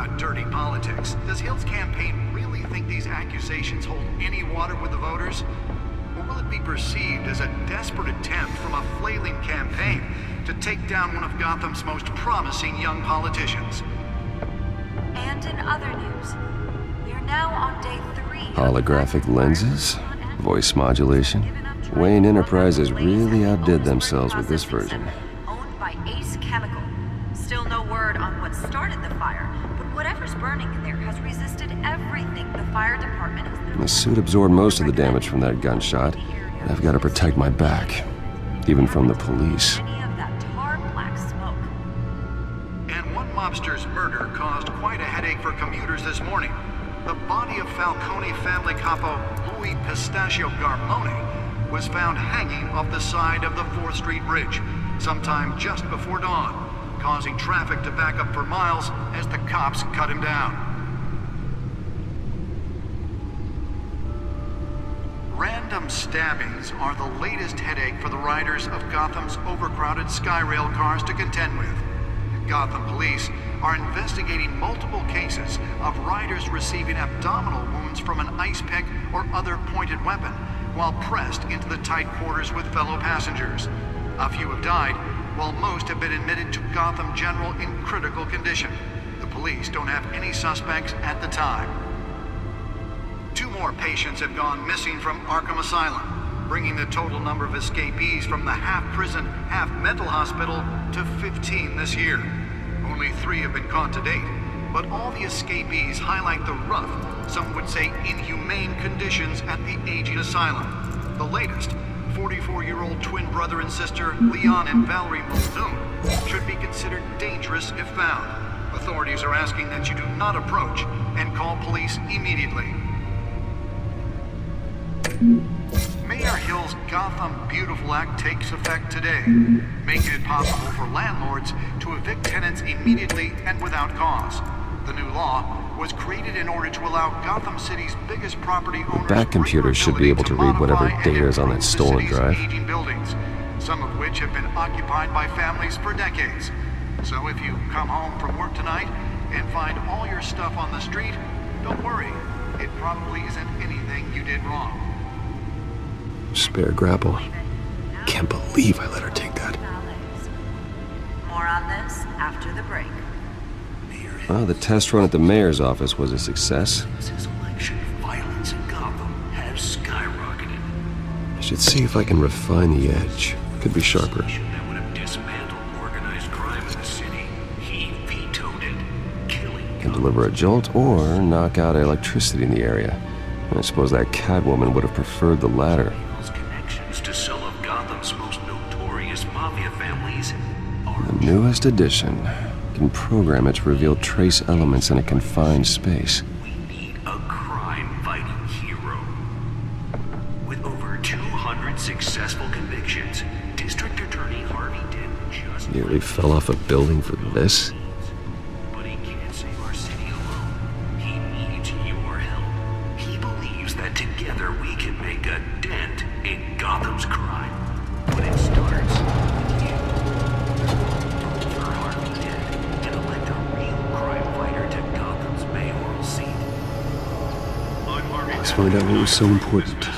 about dirty politics, does Hill's campaign really think these accusations hold any water with the voters? Or will it be perceived as a desperate attempt from a flailing campaign to take down one of Gotham's most promising young politicians? And in other news, we're now on day 3. Holographic lenses? Voice modulation? Wayne Enterprises really outdid themselves with this version. Owned by Ace Chemical. Still no word on what started the fire, but whatever's burning in there has resisted everything the fire department has known. The suit absorbed most of the damage from that gunshot, and I've got to protect my back, even from the police. Any of that tar black smoke. And one mobster's murder caused quite a headache for commuters this morning. The body of Falcone family capo Louis Pistachio Garmone was found hanging off the side of the 4th Street Bridge sometime just before dawn, causing traffic to back up for miles as the cops cut him down. Random stabbings are the latest headache for the riders of Gotham's overcrowded Skyrail cars to contend with. Gotham police are investigating multiple cases of riders receiving abdominal wounds from an ice pick or other pointed weapon while pressed into the tight quarters with fellow passengers. A few have died, while most have been admitted to Gotham General in critical condition. The police don't have any suspects at the time. 2 more patients have gone missing from Arkham Asylum, bringing the total number of escapees from the half-prison, half-mental hospital to 15 this year. Only 3 have been caught to date, but all the escapees highlight the rough, some would say inhumane conditions at the aging asylum. The latest, 44-year-old twin brother and sister Leon and Valerie Muldoon, should be considered dangerous if found. Authorities are asking that you do not approach and call police immediately. Mayor Hill's Gotham Beautiful Act takes effect today, making it possible for landlords to evict tenants immediately and without cause. The new law was created in order to allow Gotham City's biggest property owners Back computer should be able to read whatever data is on that stolen drive. Aging buildings, some of which have been occupied by families for decades. So if you come home from work tonight and find all your stuff on the street, don't worry. It probably isn't anything you did wrong. Spare grapple. Can't believe I let her take that. More on this after the break. Well, the test run at the mayor's office was a success. Since election, violence in Gotham has skyrocketed. I should see if I can refine the edge. Could be sharper. That would have dismantled organized crime in the city. He vetoed it, killing. Can deliver a jolt or knock out electricity in the area. I suppose that Catwoman would have preferred the latter. Those connections to some of Gotham's most notorious mafia families are The newest addition can program it to reveal trace elements in a confined space. We need a crime-fighting hero. With over 200 successful convictions, District Attorney Harvey Dent just Nearly fell off a building for this? But he can't save our city alone. He needs your help. He believes that together we can make a dent in Gotham's crime. But it starts with you. Vote for Harvey Dent and elect a real crime fighter to Gotham's mayoral seat. I'm Harvey Let's find out what was so important.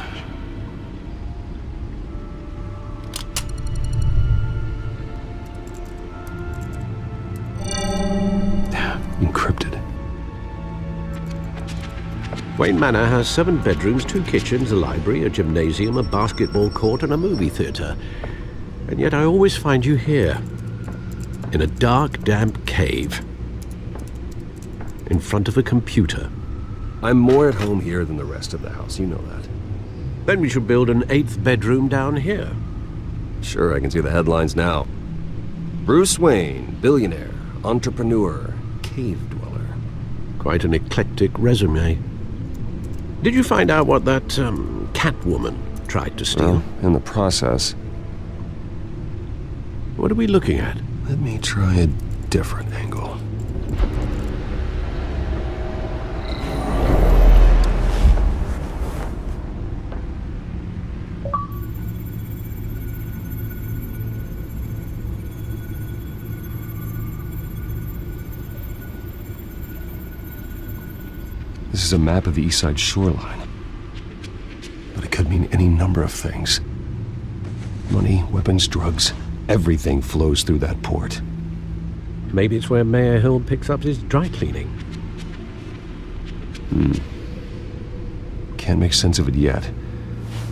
Encrypted. Wayne Manor has 7 bedrooms, 2 kitchens, a library, a gymnasium, a basketball court, and a movie theater. And yet I always find you here, in a dark, damp cave, in front of a computer. I'm more at home here than the rest of the house, you know that. Then we should build an 8th bedroom down here. Sure, I can see the headlines now. Bruce Wayne, billionaire, entrepreneur, cave dweller. Quite an eclectic resume. Did you find out what that, Catwoman tried to steal? Well, in the process. What are we looking at? Let me try a different angle. This is a map of the east side shoreline. But it could mean any number of things. Money, weapons, drugs, everything flows through that port. Maybe it's where Mayor Hill picks up his dry cleaning. Can't make sense of it yet.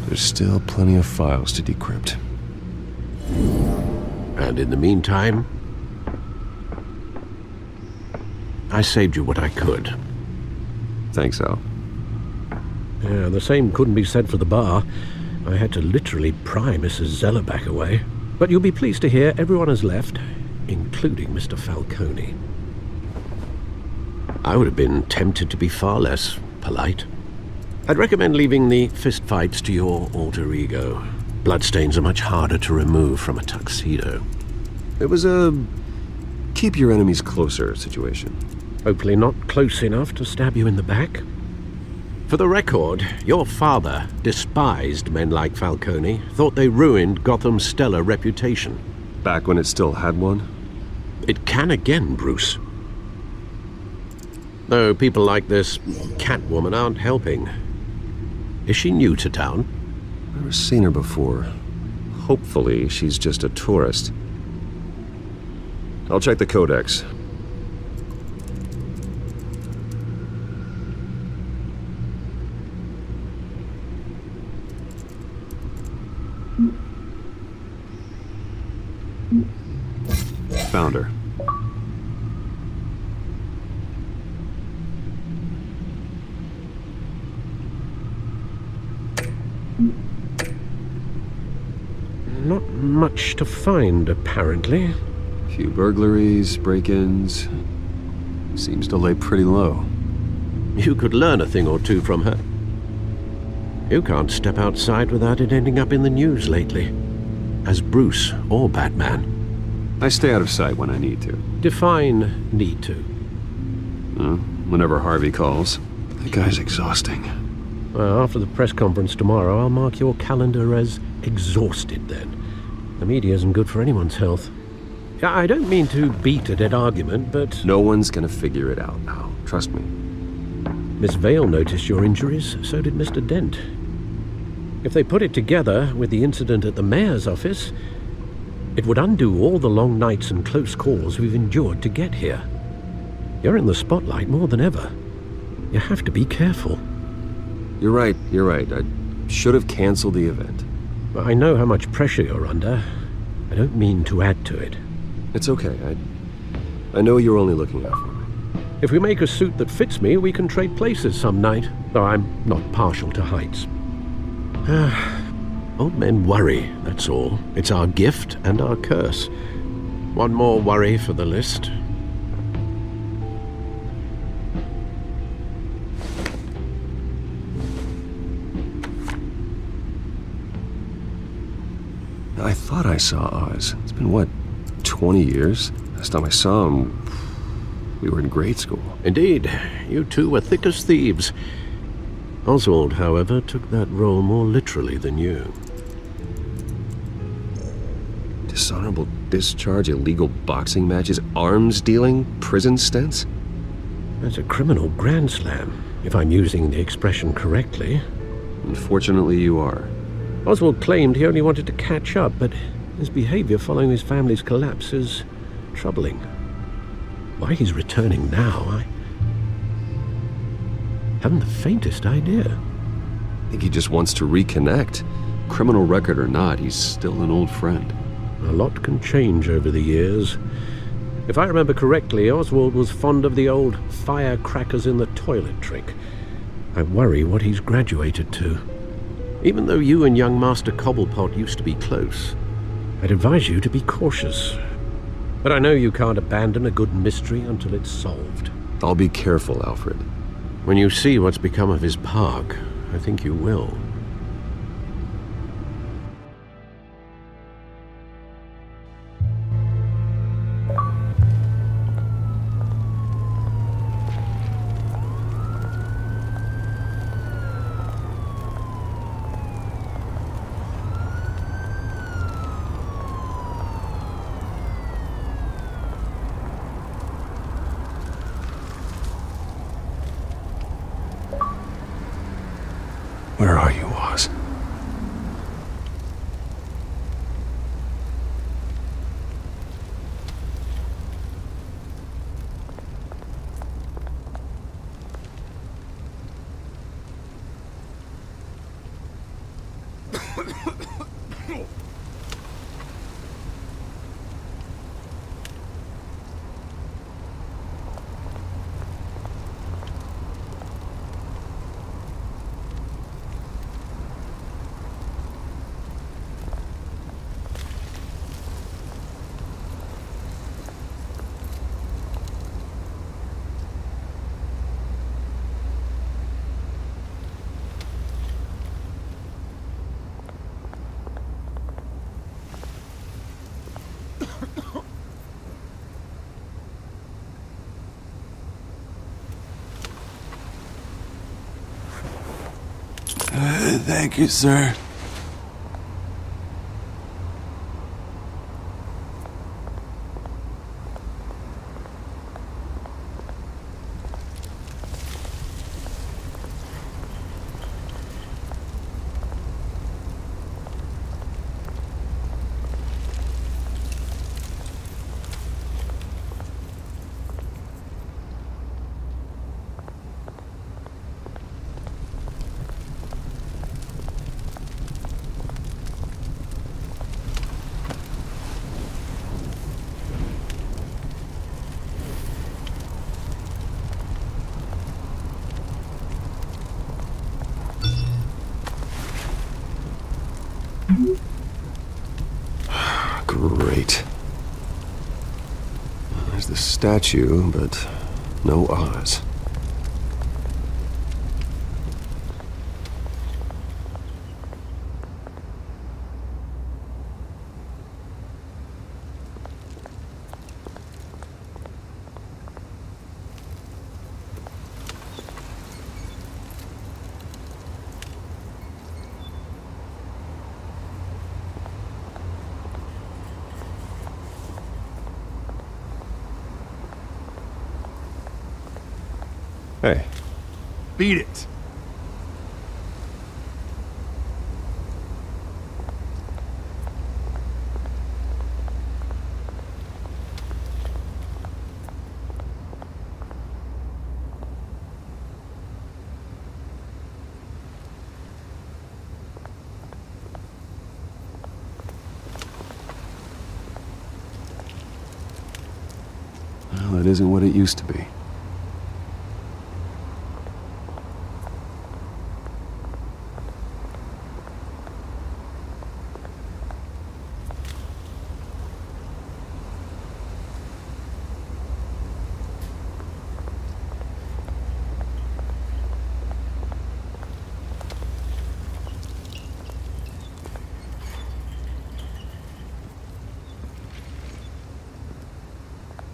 There's still plenty of files to decrypt. And in the meantime, I saved you what I could. Thanks, Al. Yeah, the same couldn't be said for the bar. I had to literally pry Mrs. Zeller back away. But you'll be pleased to hear everyone has left, including Mr. Falcone. I would have been tempted to be far less polite. I'd recommend leaving the fistfights to your alter ego. Bloodstains are much harder to remove from a tuxedo. It was a keep your enemies closer situation. Hopefully not close enough to stab you in the back. For the record, your father despised men like Falcone, thought they ruined Gotham's stellar reputation. Back when it still had one? It can again, Bruce. Though people like this Catwoman aren't helping. Is she new to town? Never seen her before. Hopefully, she's just a tourist. I'll check the codex. Found her. Not much to find, apparently. Few burglaries, break-ins. Seems to lay pretty low. You could learn a thing or two from her. You can't step outside without it ending up in the news lately. As Bruce or Batman. I stay out of sight when I need to. Define need to. Whenever Harvey calls. That guy's exhausting. Well, after the press conference tomorrow, I'll mark your calendar as exhausted then. The media isn't good for anyone's health. I don't mean to beat a dead argument, but... No one's gonna figure it out now. Trust me. Miss Vale noticed your injuries, so did Mr. Dent. If they put it together with the incident at the mayor's office, it would undo all the long nights and close calls we've endured to get here. You're in the spotlight more than ever. You have to be careful. You're right. I should have canceled the event. I know how much pressure you're under. I don't mean to add to it. It's okay. I know you're only looking out for me. If we make a suit that fits me, we can trade places some night, though I'm not partial to heights. Old men worry, that's all. It's our gift and our curse. One more worry for the list. I thought I saw Oz. It's been, what, 20 years? Last time I saw him, we were in grade school. Indeed, you two were thick as thieves. Oswald, however, took that role more literally than you. Dishonorable discharge, illegal boxing matches, arms dealing, prison stints? That's a criminal grand slam, if I'm using the expression correctly. Unfortunately, you are. Oswald claimed he only wanted to catch up, but his behavior following his family's collapse is troubling. Why he's returning now, I haven't the faintest idea. I think he just wants to reconnect. Criminal record or not, he's still an old friend. A lot can change over the years. If I remember correctly, Oswald was fond of the old firecrackers in the toilet trick. I worry what he's graduated to. Even though you and young Master Cobblepot used to be close, I'd advise you to be cautious. But I know you can't abandon a good mystery until it's solved. I'll be careful, Alfred. When you see what's become of his park, I think you will. Where are you, Oz? Thank you, sir. Great. There's the statue, but no Oz. Hey. Beat it. Well, it isn't what it used to be.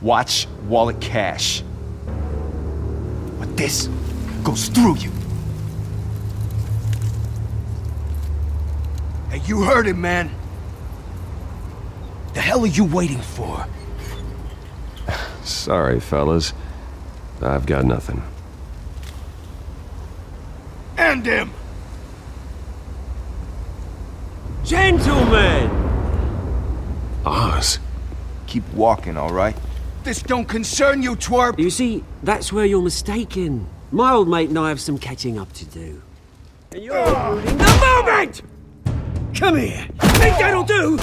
Watch wallet cash. But this goes through you. Hey, you heard it, man. The hell are you waiting for? Sorry, fellas. I've got nothing. End him! Gentlemen! Oz? Keep walking, all right? This don't concern you, twerp! You see, that's where you're mistaken. My old mate and I have some catching up to do. And you're ruining the moment! Come here! Think that'll do?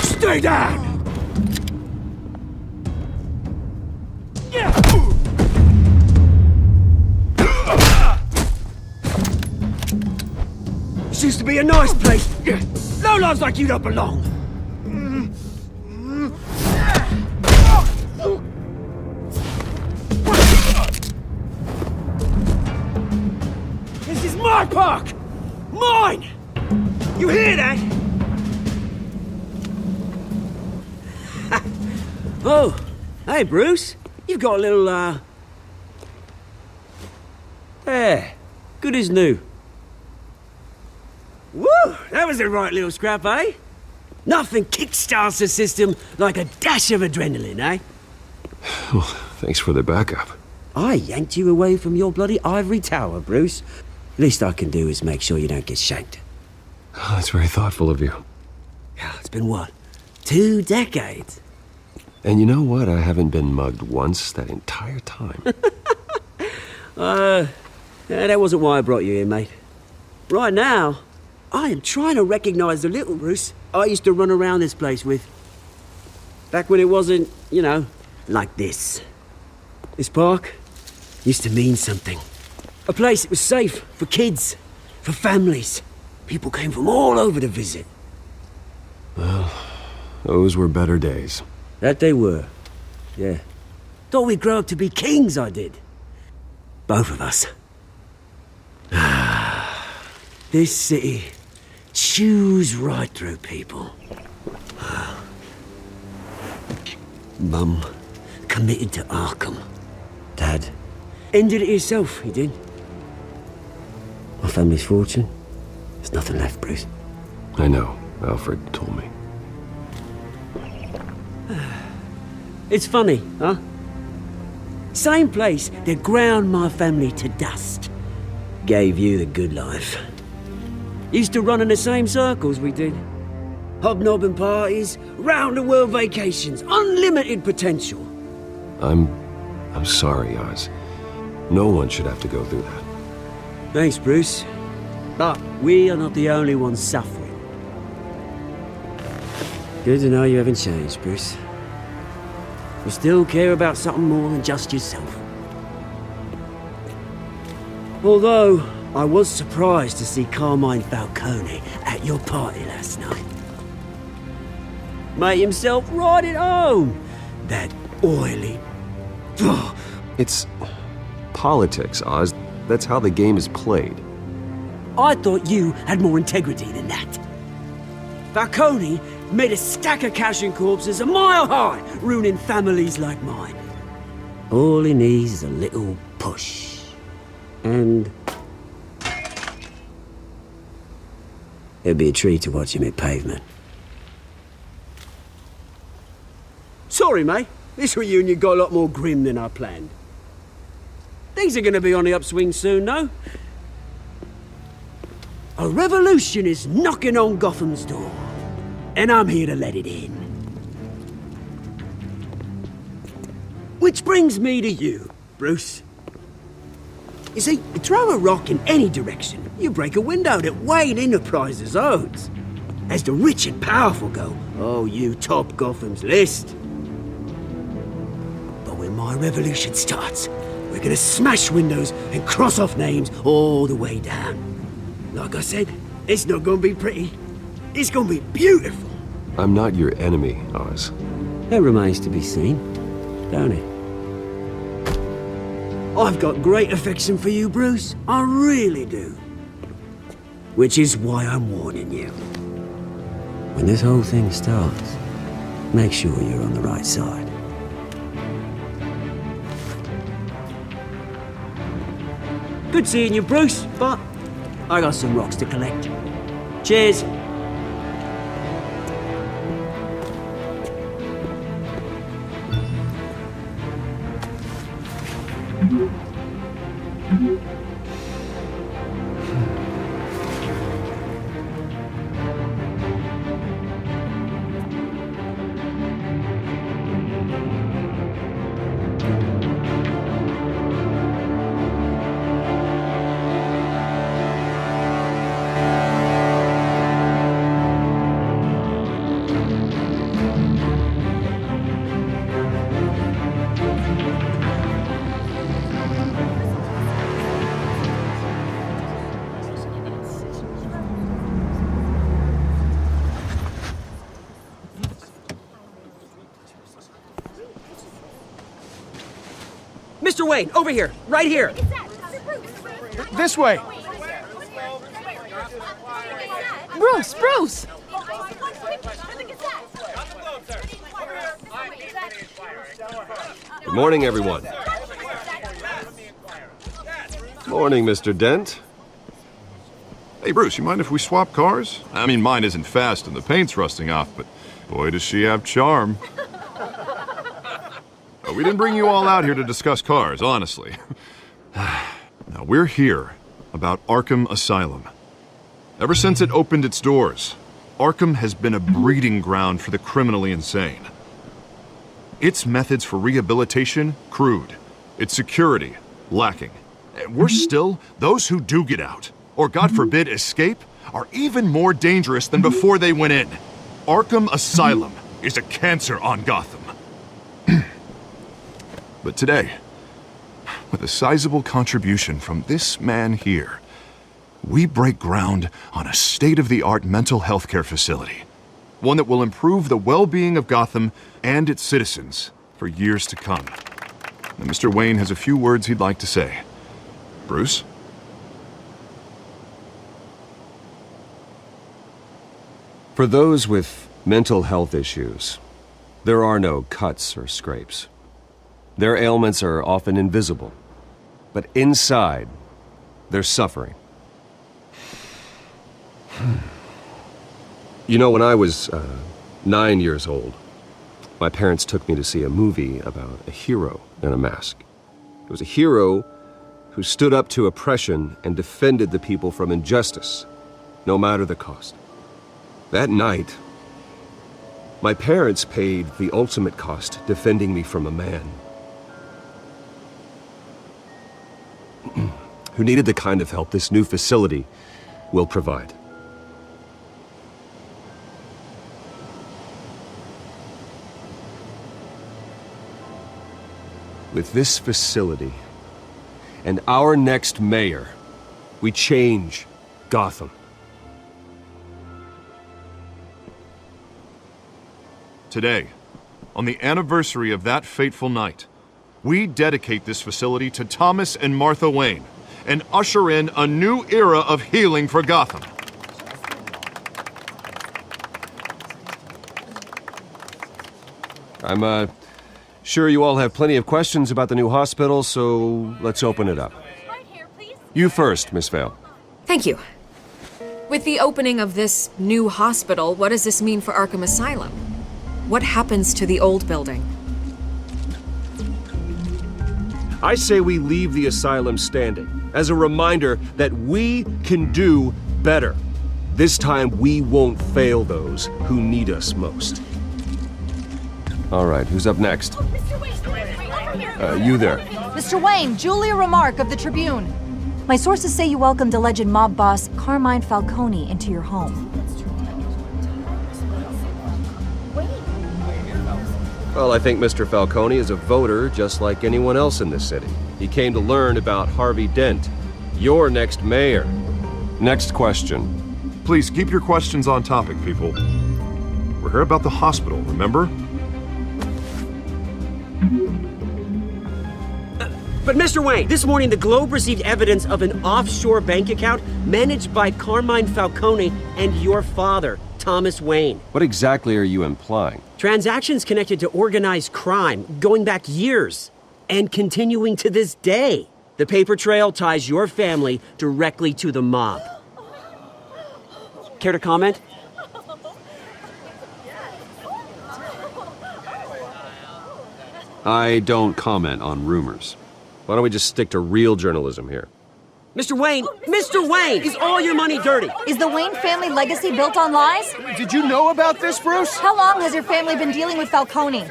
Stay down! This used to be a nice place. Lowlifes like you don't belong. This is my park! Mine! You hear that? Oh, hey Bruce. You've got a little, there. Good as new. Woo! That was the right little scrap, eh? Nothing kickstarts the system like a dash of adrenaline, eh? Well, thanks for the backup. I yanked you away from your bloody ivory tower, Bruce. Least I can do is make sure you don't get shanked. Oh, that's very thoughtful of you. Yeah, it's been what? 2 decades? And you know what? I haven't been mugged once that entire time. Yeah, that wasn't why I brought you here, mate. Right now, I am trying to recognize the little Bruce I used to run around this place with. Back when it wasn't, you know, like this. This park used to mean something. A place that was safe for kids, for families. People came from all over to visit. Well, those were better days. That they were, yeah. Thought we'd grow up to be kings, I did. Both of us. This city chews right through people. Mum committed to Arkham. Dad ended it himself, he did. My family's fortune, there's nothing left, Bruce. I know. Alfred told me. It's funny, huh? Same place that ground my family to dust gave you the good life. Used to run in the same circles we did. Hobnobbing parties, round-the-world vacations, unlimited potential. I'm sorry, Oz. No one should have to go through that. Thanks, Bruce. But we are not the only ones suffering. Good to know you haven't changed, Bruce. You still care about something more than just yourself. Although, I was surprised to see Carmine Falcone at your party last night. Made himself right at home. That oily... It's politics, Oz. That's how the game is played. I thought you had more integrity than that. Falcone made a stack of cash and corpses a mile high, ruining families like mine. All he needs is a little push. And... it'd be a treat to watch him hit pavement. Sorry, mate. This reunion got a lot more grim than I planned. Things are gonna be on the upswing soon, no? A revolution is knocking on Gotham's door. And I'm here to let it in. Which brings me to you, Bruce. You see, you throw a rock in any direction, you break a window that Wayne Enterprises owns. As the rich and powerful go, oh, you top Gotham's list. But when my revolution starts, we're gonna smash windows and cross off names all the way down. Like I said, it's not gonna be pretty. It's gonna be beautiful. I'm not your enemy, Oz. That remains to be seen, don't it? I've got great affection for you, Bruce. I really do. Which is why I'm warning you. When this whole thing starts, make sure you're on the right side. Good seeing you, Bruce, but I got some rocks to collect. Cheers. Mr. Wayne, over here, right here. This way! Bruce, Bruce! Good morning, everyone. Morning, Mr. Dent. Hey, Bruce, you mind if we swap cars? I mean, mine isn't fast and the paint's rusting off, but boy, does she have charm. We didn't bring you all out here to discuss cars, honestly. Now, we're here about Arkham Asylum. Ever since it opened its doors, Arkham has been a breeding ground for the criminally insane. Its methods for rehabilitation, crude. Its security, lacking. And worse still, those who do get out, or God forbid escape, are even more dangerous than before they went in. Arkham Asylum is a cancer on Gotham. But today, with a sizable contribution from this man here, we break ground on a state-of-the-art mental health care facility. One that will improve the well-being of Gotham and its citizens for years to come. And Mr. Wayne has a few words he'd like to say. Bruce? For those with mental health issues, there are no cuts or scrapes. Their ailments are often invisible, but inside, they're suffering. You know, when I was 9 years old, my parents took me to see a movie about a hero in a mask. It was a hero who stood up to oppression and defended the people from injustice, no matter the cost. That night, my parents paid the ultimate cost defending me from a man who needed the kind of help this new facility will provide. With this facility and our next mayor, we change Gotham. Today, on the anniversary of that fateful night, we dedicate this facility to Thomas and Martha Wayne and usher in a new era of healing for Gotham. I'm sure you all have plenty of questions about the new hospital, so let's open it up. You first, Miss Vale. Thank you. With the opening of this new hospital, what does this mean for Arkham Asylum? What happens to the old building? I say we leave the asylum standing as a reminder that we can do better. This time we won't fail those who need us most. All right, who's up next? You there. Mr. Wayne, Julia Remark of the Tribune. My sources say you welcomed alleged mob boss Carmine Falcone into your home. Well, I think Mr. Falcone is a voter just like anyone else in this city. He came to learn about Harvey Dent, your next mayor. Next question. Please keep your questions on topic, people. We're here about the hospital, remember? But Mr. Wayne, this morning the Globe received evidence of an offshore bank account managed by Carmine Falcone and your father, Thomas Wayne. What exactly are you implying? Transactions connected to organized crime going back years and continuing to this day. The paper trail ties your family directly to the mob. Care to comment? I don't comment on rumors. Why don't we just stick to real journalism here? Mr. Wayne! Mr. Wayne! Is all your money dirty? Is the Wayne family legacy built on lies? Did you know about this, Bruce? How long has your family been dealing with Falcone?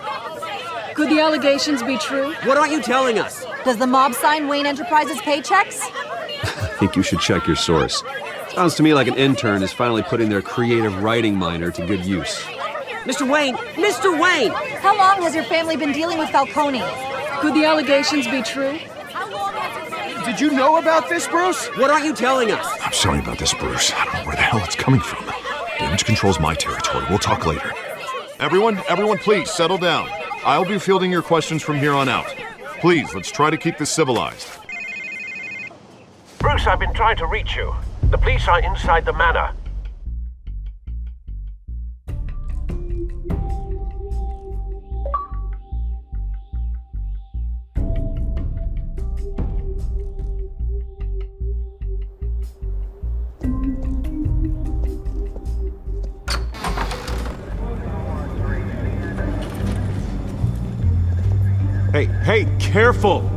Could the allegations be true? What aren't you telling us? Does the mob sign Wayne Enterprises paychecks? I think you should check your source. Sounds to me like an intern is finally putting their creative writing minor to good use. Mr. Wayne! Mr. Wayne! How long has your family been dealing with Falcone? Could the allegations be true? Did you know about this, Bruce? What aren't you telling us? I'm sorry about this, Bruce. I don't know where the hell it's coming from. Damage control's my territory. We'll talk later. Everyone, please settle down. I'll be fielding your questions from here on out. Please, let's try to keep this civilized. Bruce, I've been trying to reach you. The police are inside the manor. Hey, careful!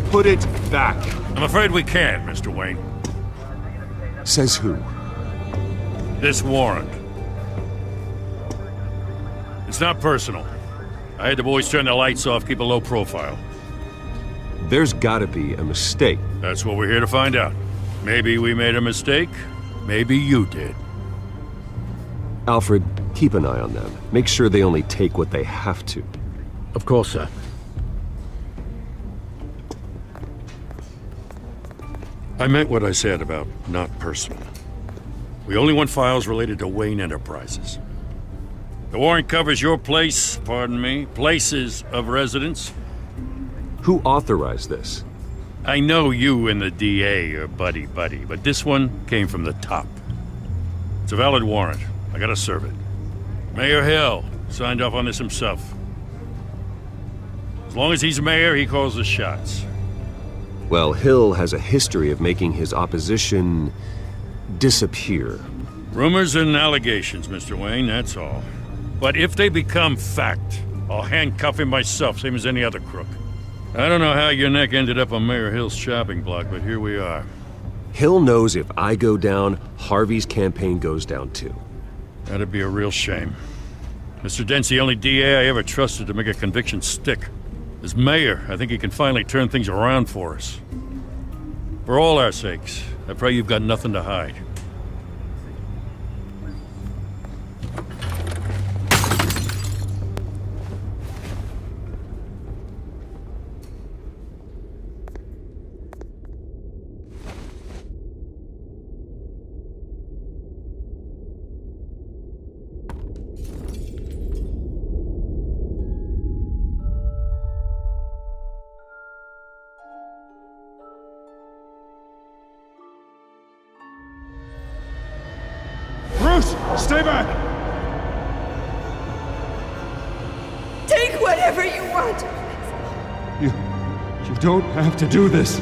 Put it back. I'm afraid we can't, Mr. Wayne. Says who? This warrant. It's not personal. I had the boys turn the lights off, keep a low profile. There's gotta be a mistake. That's what we're here to find out. Maybe we made a mistake. Maybe you did. Alfred, keep an eye on them. Make sure they only take what they have to. Of course, sir. I meant what I said about not personal. We only want files related to Wayne Enterprises. The warrant covers your places of residence. Who authorized this? I know you and the DA are buddy-buddy, but this one came from the top. It's a valid warrant. I gotta serve it. Mayor Hill signed off on this himself. As long as he's mayor, he calls the shots. Well, Hill has a history of making his opposition disappear. Rumors and allegations, Mr. Wayne, that's all. But if they become fact, I'll handcuff him myself, same as any other crook. I don't know how your neck ended up on Mayor Hill's chopping block, but here we are. Hill knows if I go down, Harvey's campaign goes down too. That'd be a real shame. Mr. Dent's the only DA I ever trusted to make a conviction stick. As mayor, I think he can finally turn things around for us. For all our sakes, I pray you've got nothing to hide. Bruce, stay back! Take whatever you want. You don't have to do this.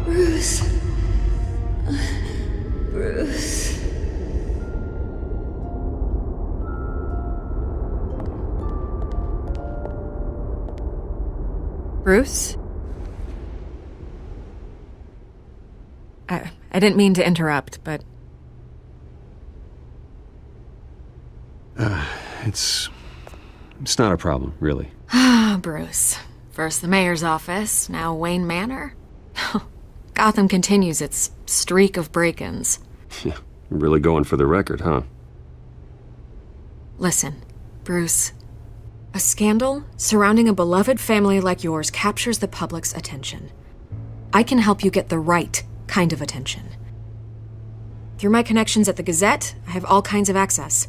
Bruce. Bruce. Bruce? I didn't mean to interrupt, but... It's not a problem, really. Bruce. First the mayor's office, now Wayne Manor. Gotham continues its streak of break-ins. Yeah, really going for the record, huh? Listen, Bruce. A scandal surrounding a beloved family like yours captures the public's attention. I can help you get the right kind of attention. Through my connections at the Gazette, I have all kinds of access.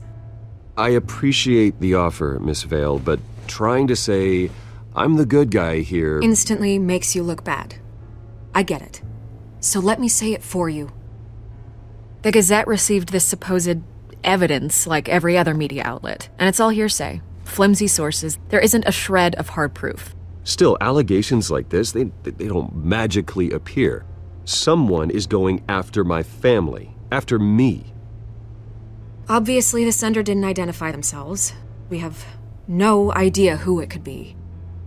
I appreciate the offer, Miss Vale, but trying to say I'm the good guy here... Instantly makes you look bad. I get it. So let me say it for you. The Gazette received this supposed evidence like every other media outlet, and it's all hearsay. Flimsy sources. There isn't a shred of hard proof. Still, allegations like this, they don't magically appear. Someone is going after my family, after me. Obviously, the sender didn't identify themselves. We have no idea who it could be.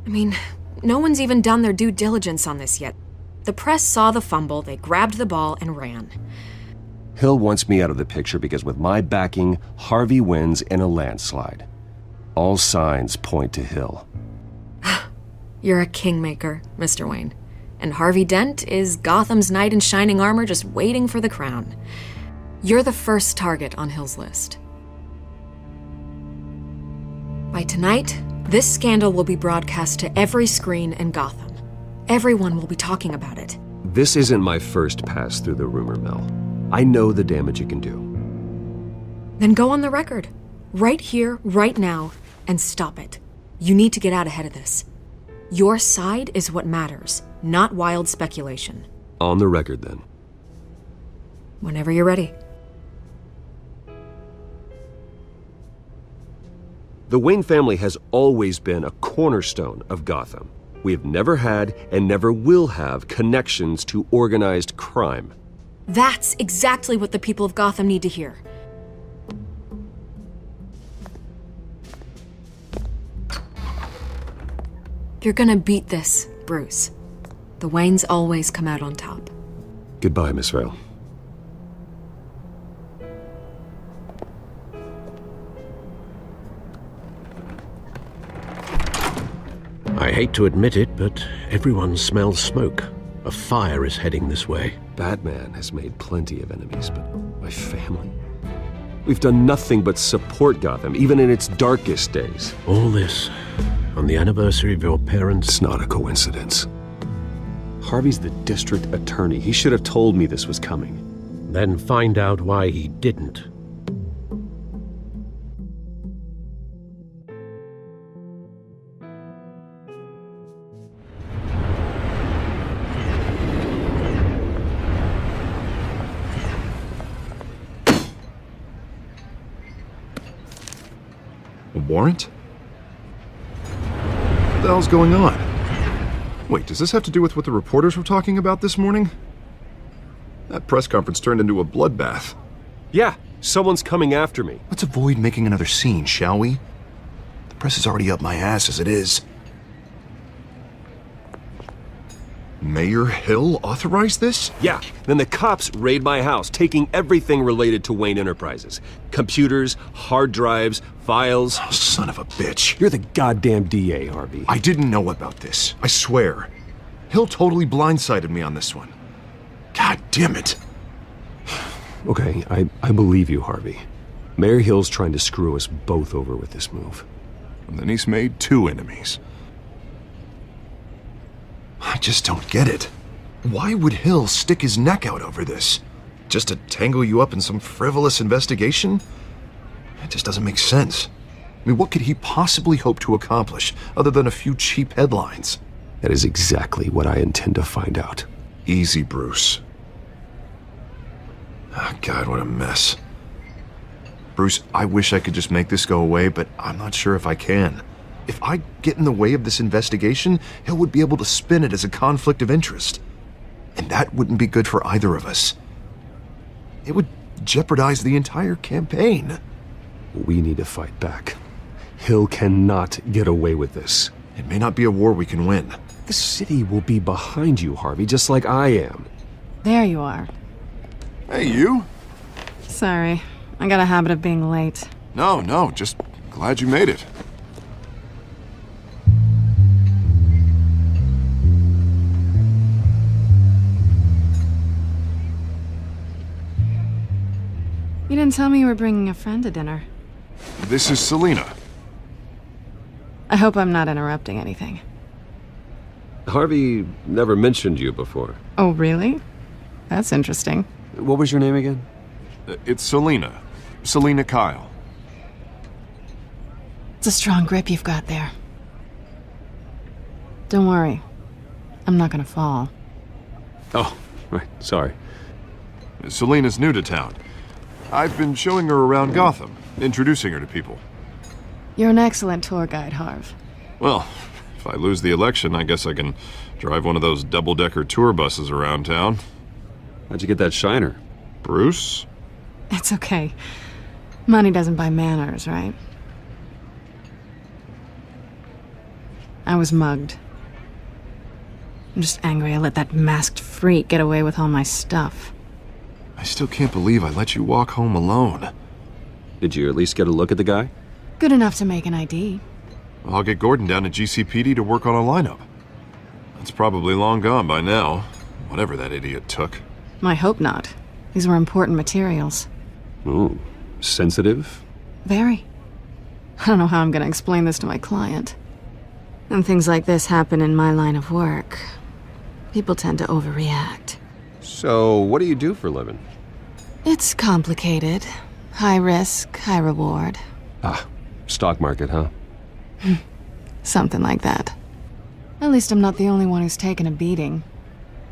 I mean, no one's even done their due diligence on this yet. The press saw the fumble, they grabbed the ball and ran. Hill wants me out of the picture because with my backing, Harvey wins in a landslide. All signs point to Hill. You're a kingmaker, Mr. Wayne. And Harvey Dent is Gotham's knight in shining armor just waiting for the crown. You're the first target on Hill's list. By tonight, this scandal will be broadcast to every screen in Gotham. Everyone will be talking about it. This isn't my first pass through the rumor mill. I know the damage it can do. Then go on the record. Right here, right now, and stop it. You need to get out ahead of this. Your side is what matters, not wild speculation. On the record, then. Whenever you're ready. The Wayne family has always been a cornerstone of Gotham. We have never had and never will have connections to organized crime. That's exactly what the people of Gotham need to hear. You're gonna beat this, Bruce. The Waynes always come out on top. Goodbye, Miss Vale. I hate to admit it, but everyone smells smoke. A fire is heading this way. Batman has made plenty of enemies, but my family? We've done nothing but support Gotham, even in its darkest days. All this on the anniversary of your parents'... It's not a coincidence. Harvey's the district attorney. He should have told me this was coming. Then find out why he didn't. A warrant? What the hell's going on? Wait, does this have to do with what the reporters were talking about this morning? That press conference turned into a bloodbath. Yeah, someone's coming after me. Let's avoid making another scene, shall we? The press is already up my ass as it is. Mayor Hill authorized this? Yeah, then the cops raid my house, taking everything related to Wayne Enterprises. Computers, hard drives, files. Oh, son of a bitch. You're the goddamn DA, Harvey. I didn't know about this. I swear. Hill totally blindsided me on this one. God damn it. Okay, I believe you, Harvey. Mayor Hill's trying to screw us both over with this move. And then he's made 2 enemies. I just don't get it. Why would Hill stick his neck out over this? Just to tangle you up in some frivolous investigation? It just doesn't make sense. I mean, what could he possibly hope to accomplish other than a few cheap headlines? That is exactly what I intend to find out. Easy, Bruce. Oh, God, what a mess. Bruce, I wish I could just make this go away, but I'm not sure if I can. If I get in the way of this investigation, Hill would be able to spin it as a conflict of interest. And that wouldn't be good for either of us. It would jeopardize the entire campaign. We need to fight back. Hill cannot get away with this. It may not be a war we can win. The city will be behind you, Harvey, just like I am. There you are. Hey, you? Sorry, I got a habit of being late. No, just glad you made it. You didn't tell me you were bringing a friend to dinner. This is Selina. I hope I'm not interrupting anything. Harvey never mentioned you before. Oh, really? That's interesting. What was your name again? It's Selina. Selina Kyle. It's a strong grip you've got there. Don't worry. I'm not gonna fall. Oh, right, sorry. Selina's new to town. I've been showing her around Gotham, introducing her to people. You're an excellent tour guide, Harv. Well, if I lose the election, I guess I can drive one of those double-decker tour buses around town. How'd you get that shiner? Bruce? It's okay. Money doesn't buy manners, right? I was mugged. I'm just angry I let that masked freak get away with all my stuff. I still can't believe I let you walk home alone. Did you at least get a look at the guy? Good enough to make an ID. I'll get Gordon down to GCPD to work on a lineup. That's probably long gone by now, whatever that idiot took. I hope not. These were important materials. Ooh, sensitive? Very. I don't know how I'm gonna explain this to my client. And things like this happen in my line of work. People tend to overreact. So, what do you do for a living? It's complicated. High risk, high reward. Ah, stock market, huh? Something like that. At least I'm not the only one who's taken a beating.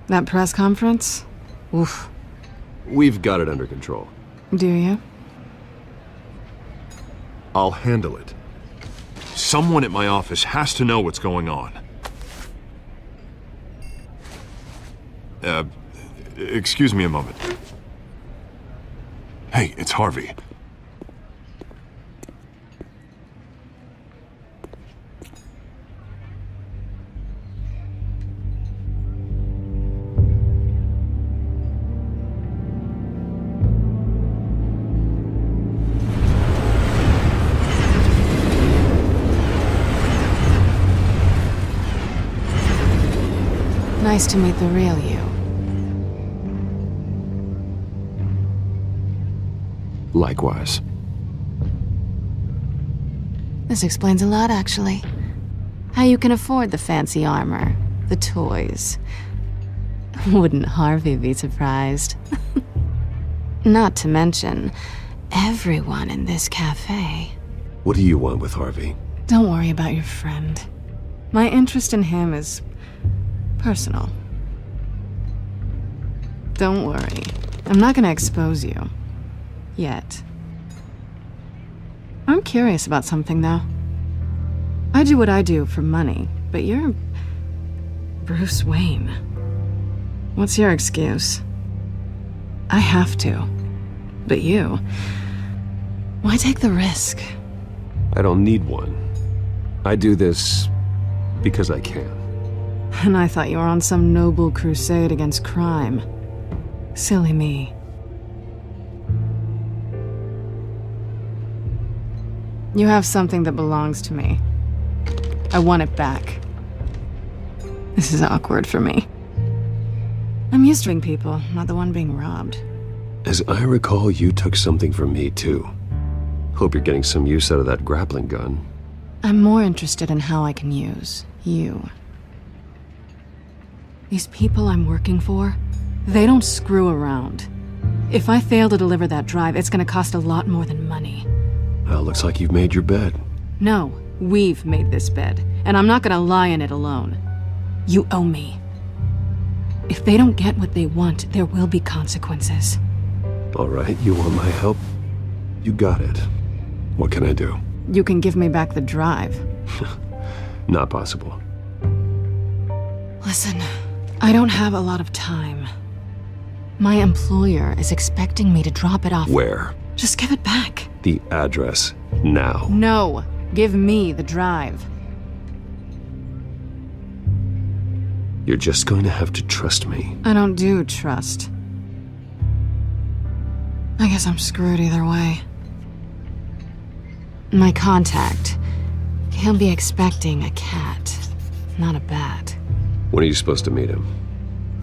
That press conference? Oof. We've got it under control. Do you? I'll handle it. Someone at my office has to know what's going on. Excuse me a moment. Hey, it's Harvey. Nice to meet the real you. Likewise. This explains a lot, actually. How you can afford the fancy armor, the toys. Wouldn't Harvey be surprised? Not to mention, everyone in this cafe. What do you want with Harvey? Don't worry about your friend. My interest in him is personal. Don't worry. I'm not gonna expose you. Yet. I'm curious about something, though. I do what I do for money, but you're Bruce Wayne. What's your excuse? I have to. But you... why take the risk? I don't need one. I do this because I can. And I thought you were on some noble crusade against crime. Silly me. You have something that belongs to me. I want it back. This is awkward for me. I'm used to being people, not the one being robbed. As I recall, you took something from me, too. Hope you're getting some use out of that grappling gun. I'm more interested in how I can use you. These people I'm working for, they don't screw around. If I fail to deliver that drive, it's gonna cost a lot more than money. Well, looks like you've made your bed. No, we've made this bed, and I'm not gonna lie in it alone. You owe me. If they don't get what they want, there will be consequences. All right, you want my help? You got it. What can I do? You can give me back the drive. Not possible. Listen, I don't have a lot of time. My employer is expecting me to drop it off. Where? Just give it back. The address, now. No, give me the drive. You're just going to have to trust me. I don't do trust. I guess I'm screwed either way. My contact, he'll be expecting a cat, not a bat. When are you supposed to meet him?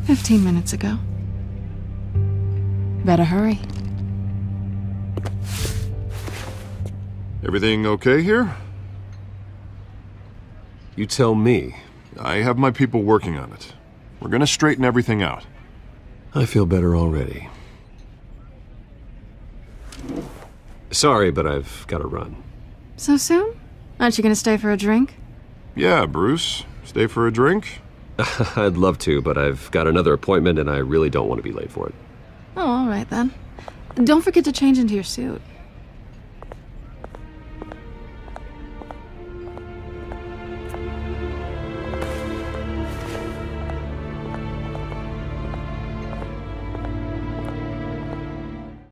15 minutes ago. Better hurry. Everything okay here? You tell me. I have my people working on it. We're gonna straighten everything out. I feel better already. Sorry, but I've got to run. So soon? Aren't you gonna stay for a drink? Yeah, Bruce. Stay for a drink? I'd love to, but I've got another appointment and I really don't want to be late for it. Oh, all right then. Don't forget to change into your suit.